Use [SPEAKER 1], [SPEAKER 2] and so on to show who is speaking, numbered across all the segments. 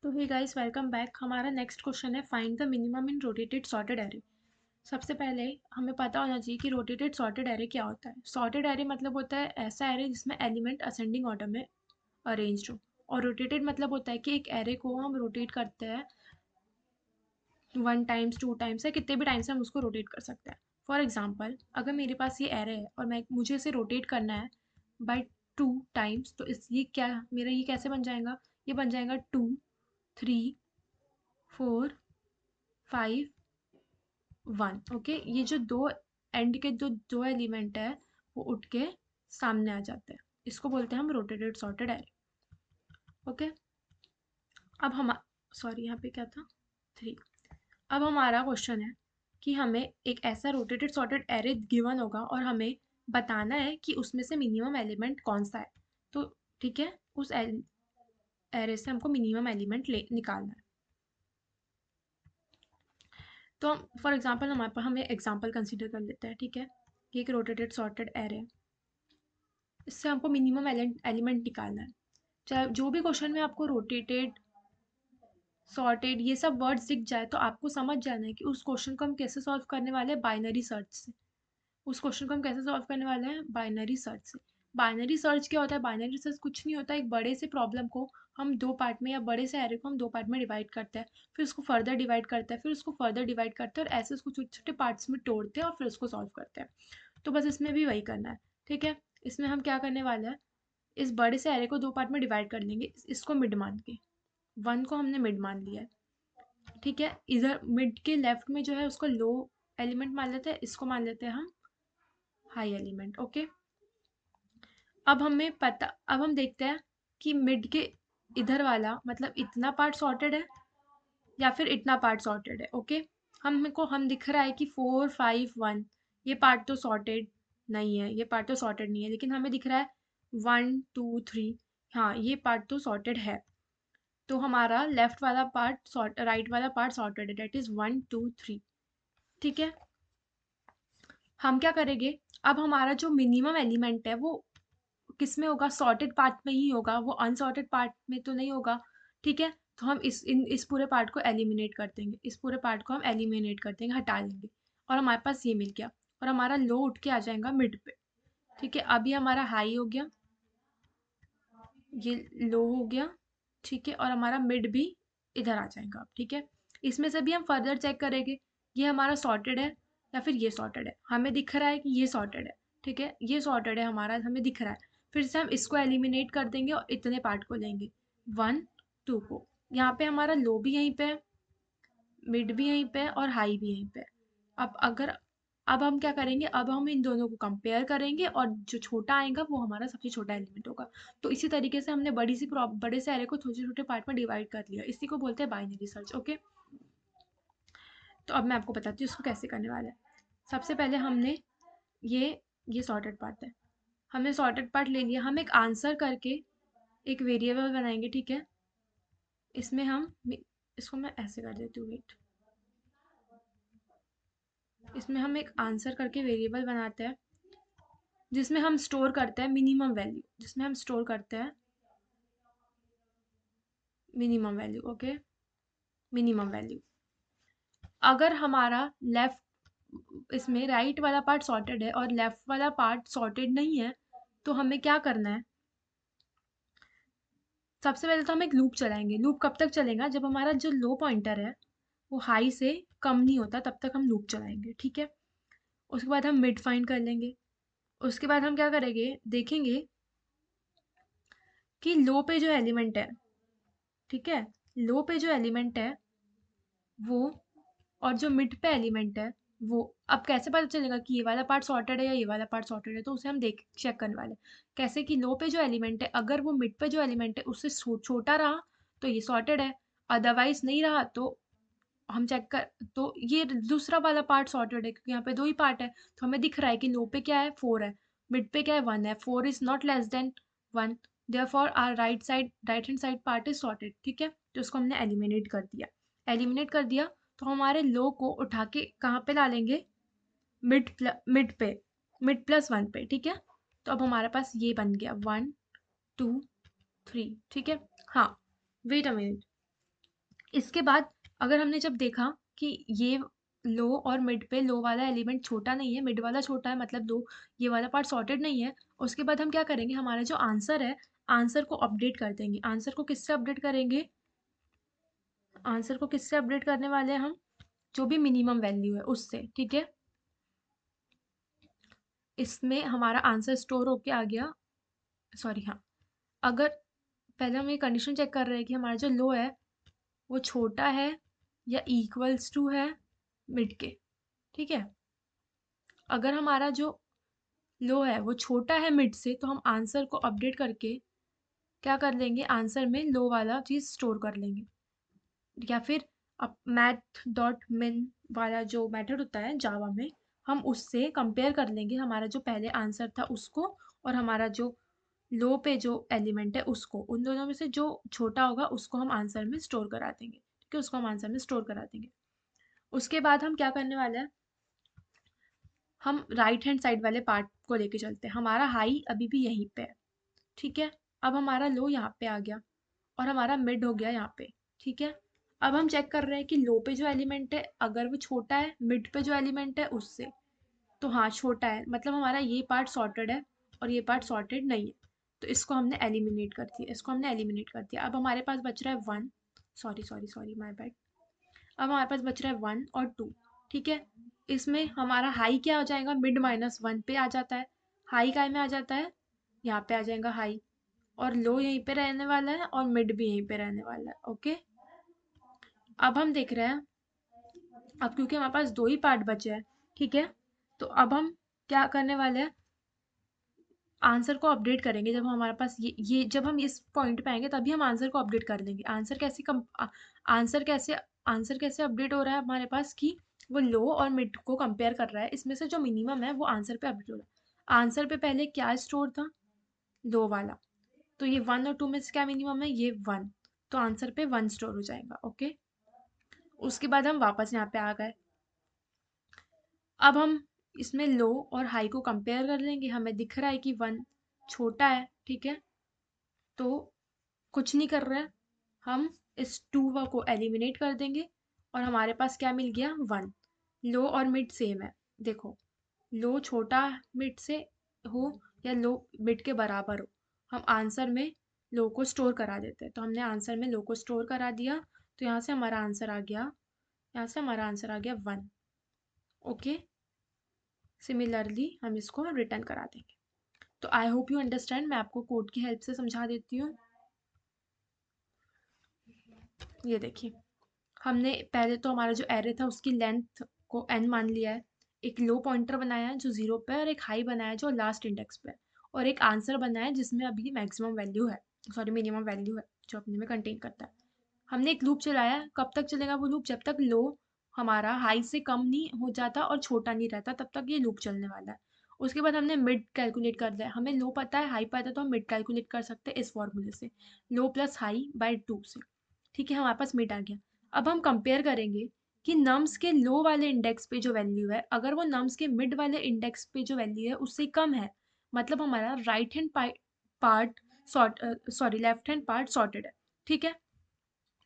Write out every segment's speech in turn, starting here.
[SPEAKER 1] तो hey guys, welcome back. हमारा next question है, find the minimum in rotated sorted array. सबसे पहले हमें पता होना चाहिए कि रोटेटेड सॉर्टेड एरे क्या होता है। सॉर्टेड एरे मतलब होता है ऐसा एरे जिसमें एलिमेंट असेंडिंग ऑर्डर में अरेंज्ड हो, और रोटेटेड मतलब होता है कि एक एरे को हम रोटेट करते हैं 1 टाइम्स 2 टाइम्स या कितने भी टाइम्स हम उसको रोटेट कर सकते हैं। फॉर एग्जाम्पल, अगर मेरे पास ये एरे है और मुझे इसे रोटेट करना है बाय 2 टाइम्स, तो इस ये क्या मेरा ये कैसे बन जाएगा? ये बन जाएगा 2, 3, 4, 5, 1। ओके, ये जो दो एंड के जो दो एलिमेंट है वो उठ के सामने आ जाते हैं। इसको बोलते हैं हम रोटेटेड सॉर्टेड एरे। ओके, अब हम सॉरी, यहाँ पे क्या था? 3। अब हमारा क्वेश्चन है कि हमें एक ऐसा रोटेटेड सॉर्टेड एरे गिवन होगा और हमें बताना है कि उसमें से मिनिमम एलिमेंट कौन सा है। तो ठीक है, उस एरे से हमको मिनिमम एलिमेंट निकालना है। तो हम फॉर एग्जांपल हमारे पास हमें एग्जांपल कंसीडर कर लेते हैं। ठीक है, ये एक रोटेटेड सॉर्टेड एरे है, इससे हमको मिनिमम एलिमेंट निकालना है। चाहे जो भी क्वेश्चन में आपको रोटेटेड सॉर्टेड ये सब वर्ड्स दिख जाए तो आपको समझ जाना है कि उस क्वेश्चन को हम कैसे सॉल्व करने वाले हैं, बाइनरी सर्च से। उस क्वेश्चन को हम कैसे सॉल्व करने वाले हैं? बाइनरी सर्च से। बाइनरी सर्च क्या होता है? बाइनरी सर्च कुछ नहीं होता, एक बड़े से प्रॉब्लम को हम दो पार्ट में, या बड़े से एरे को हम दो पार्ट में डिवाइड करते हैं, फिर उसको फर्दर डिवाइड करते हैं, फिर उसको फर्दर डिवाइड करते हैं, और ऐसे उसको छोटे छोटे पार्ट्स में तोड़ते हैं और फिर उसको सॉल्व करते हैं। तो बस इसमें भी वही करना है। ठीक है, इसमें हम क्या करने वाले हैं, इस बड़े से एरे को दो पार्ट में डिवाइड कर लेंगे। इसको मिड मान के, 1 को हमने मिड मान लिया है। ठीक है, इधर मिड के लेफ्ट में जो है उसको लो एलिमेंट मान लेते हैं, इसको मान लेते हैं हम हाई एलिमेंट। ओके, अब हम देखते हैं कि मिड के इधर वाला मतलब इतना पार्ट सॉर्टेड है या फिर इतना पार्ट सॉर्टेड है। ओके, हम दिख रहा है कि 4, 5, 1 ये पार्ट तो सॉर्टेड नहीं है, ये पार्ट तो सॉर्टेड नहीं है, लेकिन हमें दिख रहा है 1, 2, 3, हाँ ये पार्ट तो सॉर्टेड है। तो हमारा लेफ्ट वाला पार्ट राइट वाला पार्ट सॉर्टेड है, डेट इज 1, 2, 3। ठीक है, हम क्या करेंगे, अब हमारा जो मिनिमम एलिमेंट है वो किस में होगा? सॉर्टेड पार्ट में ही होगा, वो अनसॉर्टेड पार्ट में तो नहीं होगा। ठीक है, तो हम इस पूरे पार्ट को एलिमिनेट कर देंगे, इस पूरे पार्ट को हम एलिमिनेट कर देंगे, हटा लेंगे, और हमारे पास ये मिल गया, और हमारा लो उठ के आ जाएगा मिड पे। ठीक है, अब ये हमारा हाई हो गया, ये लो हो गया। ठीक है, और हमारा मिड भी इधर आ जाएगा। ठीक है, इसमें से भी हम फर्दर चेक करेंगे ये हमारा सॉर्टेड है या फिर ये सॉर्टेड है। हमें दिख रहा है कि ये सॉर्टेड है। ठीक है, ये सॉर्टेड है हमारा, हमें दिख रहा है। फिर से हम इसको एलिमिनेट कर देंगे और इतने पार्ट को लेंगे, 1, 2 को। यहाँ पे हमारा लो भी यहीं पे है, मिड भी यहीं पे है, और हाई भी यहीं पे है। अब हम क्या करेंगे, अब हम इन दोनों को कंपेयर करेंगे और जो छोटा आएगा वो हमारा सबसे छोटा एलिमेंट होगा। तो इसी तरीके से हमने बड़े से एरे को छोटे छोटे पार्ट में डिवाइड कर लिया। इसी को बोलते हैं बाइनरी सर्च। ओके, तो अब मैं आपको बताती हूँ इसको कैसे करने वाला है। सबसे पहले हमने ये सॉर्टेड पार्ट है, हमने सॉर्टेड पार्ट ले लिया। हम एक आंसर करके एक वेरिएबल बनाएंगे। ठीक है, इसमें हम इसको मैं ऐसे कर देती हूँ, वेट। इसमें हम एक आंसर करके वेरिएबल बनाते हैं जिसमें हम स्टोर करते हैं मिनिमम वैल्यू, जिसमें हम स्टोर करते हैं minimum value. Okay, minimum value. अगर हमारा लेफ्ट इसमें राइट वाला पार्ट सॉर्टेड है और लेफ्ट वाला पार्ट सॉर्टेड नहीं है, तो हमें क्या करना है? सबसे पहले तो हम एक लूप चलाएंगे। लूप कब तक चलेगा? जब हमारा जो लो पॉइंटर है वो हाई से कम नहीं होता, तब तक हम लूप चलाएंगे। ठीक है, उसके बाद हम मिड फाइंड कर लेंगे। उसके बाद हम क्या करेंगे, देखेंगे कि लो पे जो एलिमेंट है, ठीक है, लो पे जो एलिमेंट है वो, और जो मिड पे एलिमेंट है वो, अब कैसे पता चलेगा कि ये वाला पार्ट सॉर्टेड है या ये वाला पार्ट सॉर्टेड है? तो उसे हम देख चेक करने वाले हैं। कैसे कि लो पे जो एलिमेंट है, अगर वो मिड पे जो एलिमेंट है उससे छोटा रहा तो ये सॉर्टेड है, अदरवाइज नहीं रहा तो हम चेक कर, तो ये दूसरा वाला पार्ट सॉर्टेड है, क्योंकि यहाँ पे दो ही पार्ट है। तो हमें दिख रहा है कि लो पे क्या है? 4 है, मिड पे क्या है? 1 है, 4 is not less than 1, therefore our right hand side part is sorted. ठीक है, तो उसको हमने एलिमिनेट कर दिया। एलिमिनेट कर दिया तो हमारे लो को उठा के कहाँ पे डालेंगे? मिड पे, मिड प्लस 1 पे। ठीक है, तो अब हमारे पास ये बन गया 1, 2, 3। ठीक है, हाँ, वेट अ मिनट, इसके बाद अगर हमने जब देखा कि ये लो और मिड पे लो वाला एलिमेंट छोटा नहीं है, मिड वाला छोटा है, मतलब लो ये वाला पार्ट सॉर्टेड नहीं है, उसके बाद हम क्या करेंगे, हमारा जो आंसर है, आंसर को अपडेट कर देंगे। आंसर को किससे अपडेट करेंगे? आंसर को किससे अपडेट करने वाले हैं हम? जो भी मिनिमम वैल्यू है उससे, ठीक है। इसमें हमारा आंसर स्टोर होके आ गया। सॉरी, हाँ, अगर पहले हम ये कंडीशन चेक कर रहे हैं कि हमारा जो लो है वो छोटा है या इक्वल्स टू है मिड के, ठीक है। अगर हमारा जो लो है वो छोटा है मिड से, तो हम आंसर को अपडेट करके क्या कर लेंगे, आंसर में लो वाला चीज़ स्टोर कर लेंगे। या फिर अब मैथ डॉट मिन वाला जो मेथड होता है जावा में, हम उससे कंपेयर कर लेंगे हमारा जो पहले आंसर था उसको, और हमारा जो लो पे जो एलिमेंट है उसको, उन दोनों में से जो छोटा होगा उसको हम आंसर में स्टोर करा देंगे, ठीक है, उसको हम आंसर में स्टोर करा देंगे। उसके बाद हम क्या करने वाले हैं, हम राइट हैंड साइड वाले पार्ट को लेके चलते हैं। हमारा हाई अभी भी यहीं पे है, ठीक है। अब हमारा लो यहाँ पे आ गया और हमारा मिड हो गया यहाँ पे, ठीक है। अब हम चेक कर रहे हैं कि लो पे जो एलिमेंट है अगर वो छोटा है मिड पे जो एलिमेंट है उससे, तो हाँ छोटा है, मतलब हमारा ये पार्ट सॉर्टेड है और ये पार्ट सॉर्टेड नहीं है, तो इसको हमने एलिमिनेट कर दिया, इसको हमने एलिमिनेट कर दिया। अब हमारे पास बच रहा है one, sorry sorry sorry my bad. अब हमारे पास बच रहा है वन और टू, ठीक है। इसमें हमारा हाई क्या हो जाएगा, मिड माइनस वन पे आ जाता है। हाई काय में आ जाता है, यहाँ पे आ जाएगा हाई, और लो यहीं पे रहने वाला है और मिड भी यहीं पे रहने वाला है, ओके। अब हम देख रहे हैं, अब क्योंकि हमारे पास दो ही पार्ट बचे हैं, ठीक है, तो अब हम क्या करने वाले हैं, आंसर को अपडेट करेंगे। जब हमारे पास ये जब हम इस पॉइंट पे आएंगे तभी हम आंसर को अपडेट कर देंगे। आंसर कैसे आंसर कैसे अपडेट हो रहा है हमारे पास, कि वो लो और मिड को कंपेयर कर रहा है, इसमें से जो मिनिमम है वो आंसर पे अपडेट हो रहा है। आंसर पे पहले क्या स्टोर था, लो वाला, तो ये वन और टू में से क्या मिनिमम है, ये वन, तो आंसर पे वन स्टोर हो जाएगा, ओके। उसके बाद हम वापस यहाँ पे आ गए। अब हम इसमें लो और हाई को कंपेयर कर लेंगे, हमें दिख रहा है कि वन छोटा है, ठीक है, तो कुछ नहीं कर रहे हैं, हम इस टू को एलिमिनेट कर देंगे और हमारे पास क्या मिल गया, वन। लो और मिड सेम है, देखो, लो छोटा मिड से हो या लो मिड के बराबर हो, हम आंसर में लो को स्टोर करा देते हैं। तो हमने आंसर में लो को स्टोर करा दिया, तो यहाँ से हमारा आंसर आ गया, यहाँ से हमारा आंसर आ गया वन, ओके। सिमिलरली हम इसको रिटर्न करा देंगे। तो आई होप यू अंडरस्टैंड, मैं आपको कोड की हेल्प से समझा देती हूँ। ये देखिए, हमने पहले तो हमारा जो एरे था उसकी लेंथ को n मान लिया है, एक लो पॉइंटर बनाया है जो जीरो पे है, और एक हाई बनाया है जो लास्ट इंडेक्स पे है, और एक आंसर बनाया है जिसमें अभी मैक्सिमम वैल्यू है, सॉरी मिनिमम वैल्यू है, जो अपने में कंटेन करता है। हमने एक लूप चलाया है, कब तक चलेगा वो लूप, जब तक लो हमारा हाई से कम नहीं हो जाता और छोटा नहीं रहता, तब तक ये लूप चलने वाला है। उसके बाद हमने मिड कैलकुलेट कर लिया, हमें लो पता है हाई पता है, तो हम मिड कैलकुलेट कर सकते हैं इस फॉर्मूले से, लो प्लस हाई बाय टू से, ठीक है, हमारे पास मिड आ गया। अब हम कंपेयर करेंगे कि नम्स के लो वाले इंडेक्स पे जो वैल्यू है, अगर वो नम्स के मिड वाले इंडेक्स पे जो वैल्यू है उससे कम है, मतलब हमारा right hand part sorry left hand part sorted है, ठीक है।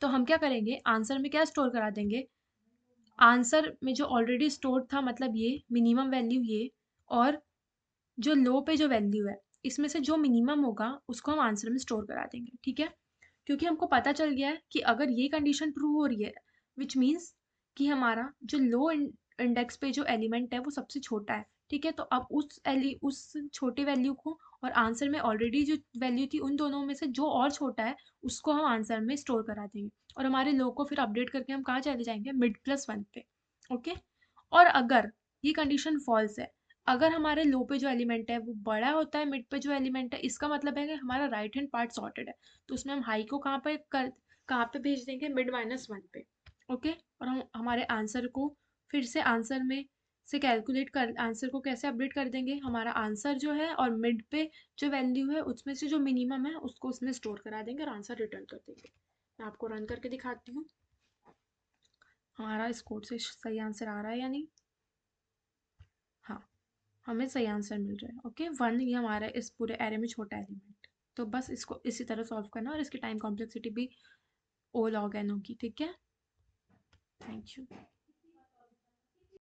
[SPEAKER 1] तो हम क्या करेंगे, आंसर में क्या स्टोर करा देंगे, आंसर में जो ऑलरेडी स्टोर था, मतलब ये मिनिमम वैल्यू ये, और जो लो पे जो वैल्यू है, इसमें से जो मिनिमम होगा उसको हम आंसर में स्टोर करा देंगे, ठीक है। क्योंकि हमको पता चल गया है कि अगर ये कंडीशन ट्रू हो रही है, विच मीन्स कि हमारा जो लो इंडेक्स पे जो एलिमेंट है वो सबसे छोटा है, ठीक है, तो अब उस छोटी वैल्यू को और आंसर में ऑलरेडी जो वैल्यू थी उन दोनों में से जो और छोटा है उसको हम आंसर में स्टोर करा देंगे, और हमारे लो को फिर अपडेट करके हम कहाँ चले जाएंगे, मिड प्लस वन पे, ओके। और अगर ये कंडीशन फॉल्स है, अगर हमारे लो पे जो एलिमेंट है वो बड़ा होता है मिड पे जो एलिमेंट है, इसका मतलब है कि हमारा राइट हैंड पार्ट सॉर्टेड है, तो उसमें हम हाई को कहाँ पे भेज देंगे, मिड माइनस वन पे, ओके। और हम हमारे आंसर को फिर से आंसर में से कैलकुलेट कर, आंसर को कैसे अपडेट कर देंगे, हमारा आंसर जो है और मिड पे जो वैल्यू है उसमें से जो मिनिमम है उसको उसमें स्टोर करा देंगे और आंसर रिटर्न कर देंगे। मैं आपको रन करके दिखाती हूँ हमारा इस कोड से सही आंसर आ रहा है या नहीं। हाँ, हमें सही आंसर मिल रहा है, ओके। वन ये हमारा इस पूरे एरे में छोटा एलिमेंट, तो बस इसको इसी तरह सॉल्व करना, और इसकी टाइम कॉम्प्लेक्सिटी भी ओ लॉग एन होगी, ठीक है। Thank you.